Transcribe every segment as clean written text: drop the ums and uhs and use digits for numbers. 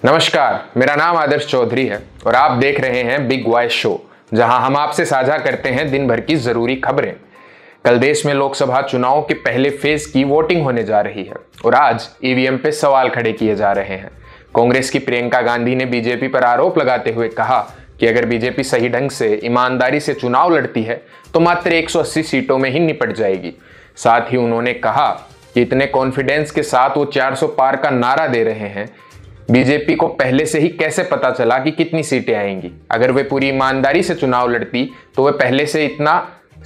नमस्कार, मेरा नाम आदर्श चौधरी है और आप देख रहे हैं बिग वॉइस शो, जहां हम आपसे साझा करते हैं दिन भर की जरूरी खबरें। कल देश में लोकसभा चुनाव के पहले फेज की वोटिंग होने जा रही है और आज ईवीएम पे सवाल खड़े किए जा रहे हैं। कांग्रेस की प्रियंका गांधी ने बीजेपी पर आरोप लगाते हुए कहा कि अगर बीजेपी सही ढंग से ईमानदारी से चुनाव लड़ती है तो मात्र 180 सीटों में ही निपट जाएगी। साथ ही उन्होंने कहा कि इतने कॉन्फिडेंस के साथ वो 400 पार का नारा दे रहे हैं। बीजेपी को पहले से ही कैसे पता चला कि कितनी सीटें आएंगी? अगर वे पूरी ईमानदारी से चुनाव लड़ती तो वे पहले से इतना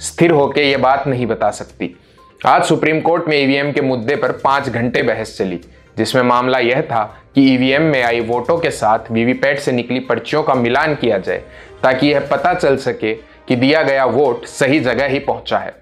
स्थिर होकर यह बात नहीं बता सकती। आज सुप्रीम कोर्ट में ईवीएम के मुद्दे पर 5 घंटे बहस चली, जिसमें मामला यह था कि ईवीएम में आई वोटों के साथ वीवीपैट से निकली पर्चियों का मिलान किया जाए ताकि यह पता चल सके कि दिया गया वोट सही जगह ही पहुंचा है।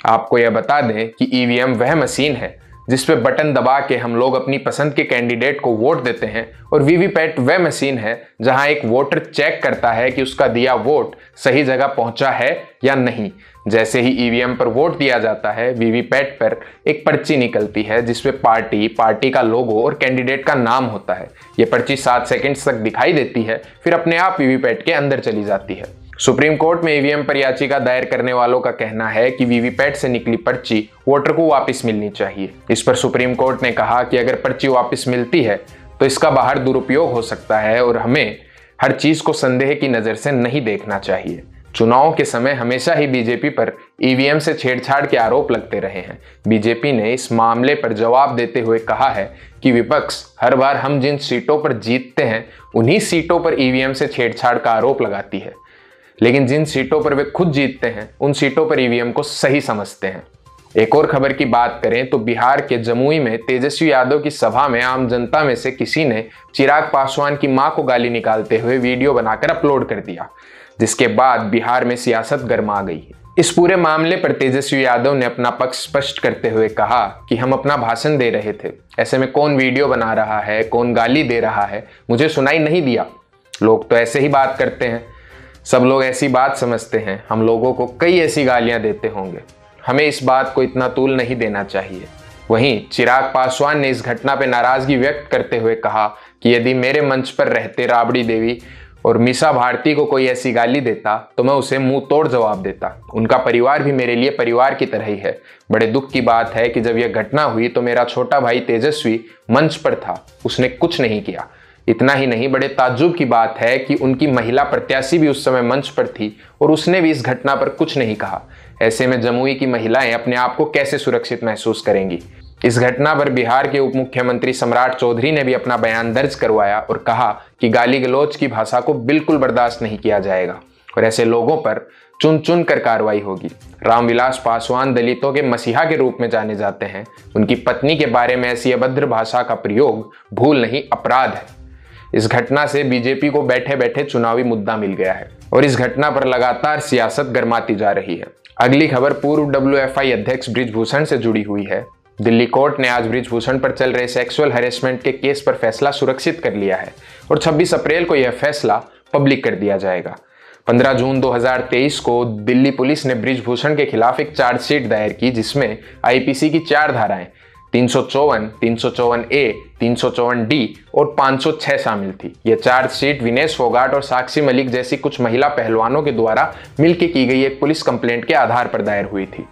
आपको यह बता दें कि ईवीएम वह मशीन है जिस पे बटन दबा के हम लोग अपनी पसंद के कैंडिडेट को वोट देते हैं, और वीवीपैट वह मशीन है जहां एक वोटर चेक करता है कि उसका दिया वोट सही जगह पहुंचा है या नहीं। जैसे ही ईवीएम पर वोट दिया जाता है, वीवीपैट पर एक पर्ची निकलती है जिसमें पार्टी का लोगो और कैंडिडेट का नाम होता है। यह पर्ची 7 सेकंड्स तक दिखाई देती है, फिर अपने आप वीवीपैट के अंदर चली जाती है। सुप्रीम कोर्ट में ईवीएम पर याचिका दायर करने वालों का कहना है कि वीवीपैट से निकली पर्ची वोटर को वापस मिलनी चाहिए। इस पर सुप्रीम कोर्ट ने कहा कि अगर पर्ची वापस मिलती है तो इसका बाहर दुरुपयोग हो सकता है और हमें हर चीज को संदेह की नजर से नहीं देखना चाहिए। चुनाव के समय हमेशा ही बीजेपी पर ईवीएम से छेड़छाड़ के आरोप लगते रहे हैं। बीजेपी ने इस मामले पर जवाब देते हुए कहा है कि विपक्ष हर बार हम जिन सीटों पर जीतते हैं उन्हीं सीटों पर ईवीएम से छेड़छाड़ का आरोप लगाती है, लेकिन जिन सीटों पर वे खुद जीतते हैं उन सीटों पर ईवीएम को सही समझते हैं। एक और खबर की बात करें तो बिहार के जमुई में तेजस्वी यादव की सभा में आम जनता में से किसी ने चिराग पासवान की मां को गाली निकालते हुए वीडियो बनाकर अपलोड कर दिया, जिसके बाद बिहार में सियासत गर्मा गई। इस पूरे मामले पर तेजस्वी यादव ने अपना पक्ष स्पष्ट करते हुए कहा कि हम अपना भाषण दे रहे थे, ऐसे में कौन वीडियो बना रहा है, कौन गाली दे रहा है, मुझे सुनाई नहीं दिया। लोग तो ऐसे ही बात करते हैं, सब लोग ऐसी बात समझते हैं, हम लोगों को कई ऐसी गालियां देते होंगे, हमें इस बात को इतना तूल नहीं देना चाहिए। वहीं चिराग पासवान ने इस घटना पर नाराजगी व्यक्त करते हुए कहा कि यदि मेरे मंच पर रहते राबड़ी देवी और मीसा भारती को कोई ऐसी गाली देता तो मैं उसे मुंह तोड़ जवाब देता। उनका परिवार भी मेरे लिए परिवार की तरह ही है। बड़े दुख की बात है कि जब यह घटना हुई तो मेरा छोटा भाई तेजस्वी मंच पर था, उसने कुछ नहीं किया। इतना ही नहीं, बड़े ताज्जुब की बात है कि उनकी महिला प्रत्याशी भी उस समय मंच पर थी और उसने भी इस घटना पर कुछ नहीं कहा। ऐसे में जमुई की महिलाएं अपने आप को कैसे सुरक्षित महसूस करेंगी? इस घटना पर बिहार के उप मुख्यमंत्री सम्राट चौधरी ने भी अपना बयान दर्ज करवाया और कहा कि गाली गलौज की भाषा को बिल्कुल बर्दाश्त नहीं किया जाएगा और ऐसे लोगों पर चुन चुन कर कार्रवाई होगी। रामविलास पासवान दलितों के मसीहा के रूप में जाने जाते हैं। उनकी पत्नी के बारे में ऐसी अभद्र भाषा का प्रयोग भूल नहीं, अपराध है। इस घटना से बीजेपी को बैठे बैठे चुनावी मुद्दा मिल गया है और इस घटना पर लगातार सियासत गर्माती जा रही है। अगली खबर पूर्व डब्ल्यूएफआई अध्यक्ष बृजभूषण से जुड़ी हुई है। दिल्ली कोर्ट ने आज बृजभूषण पर चल रहे सेक्सुअल हैरेसमेंट के केस पर फैसला सुरक्षित कर लिया है और 26 अप्रैल को यह फैसला पब्लिक कर दिया जाएगा। 15 जून 2023 को दिल्ली पुलिस ने बृजभूषण के खिलाफ एक चार्जशीट दायर की, जिसमें आईपीसी की 4 धाराएं 354, 354A, 354D और 506 शामिल थी। यह चार्जशीट विनेश फोगाट और साक्षी मलिक जैसी कुछ महिला पहलवानों के द्वारा मिलकर की गई एक पुलिस कंप्लेंट के आधार पर दायर हुई थी।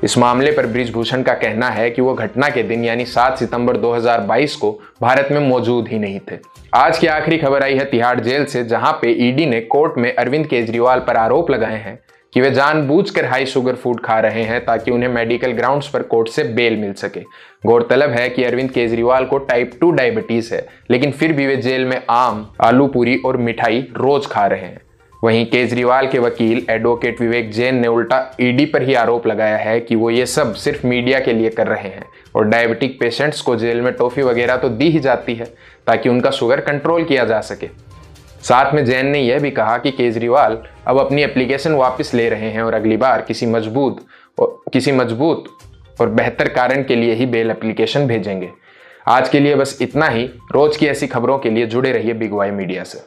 इस मामले पर बृजभूषण का कहना है कि वो घटना के दिन यानी 7 सितंबर 2022 को भारत में मौजूद ही नहीं थे। आज की आखिरी खबर आई है तिहाड़ जेल से, जहां पे ईडी ने कोर्ट में अरविंद केजरीवाल पर आरोप लगाए हैं कि वे जानबूझकर हाई शुगर फूड खा रहे हैं ताकि उन्हें मेडिकल ग्राउंड्स पर कोर्ट से बेल मिल सके। गौरतलब है कि अरविंद केजरीवाल को टाइप 2 डायबिटीज है, लेकिन फिर भी वे जेल में आम, आलू पूरी और मिठाई रोज खा रहे हैं। वहीं केजरीवाल के वकील एडवोकेट विवेक जैन ने उल्टा ईडी पर ही आरोप लगाया है कि वो ये सब सिर्फ मीडिया के लिए कर रहे हैं और डायबिटिक पेशेंट्स को जेल में टॉफी वगैरह तो दी ही जाती है ताकि उनका शुगर कंट्रोल किया जा सके। साथ में जैन ने यह भी कहा कि केजरीवाल अब अपनी एप्लीकेशन वापस ले रहे हैं और अगली बार किसी मजबूत और बेहतर कारण के लिए ही बेल एप्लीकेशन भेजेंगे। आज के लिए बस इतना ही। रोज की ऐसी खबरों के लिए जुड़े रहिए बिग वाई मीडिया से।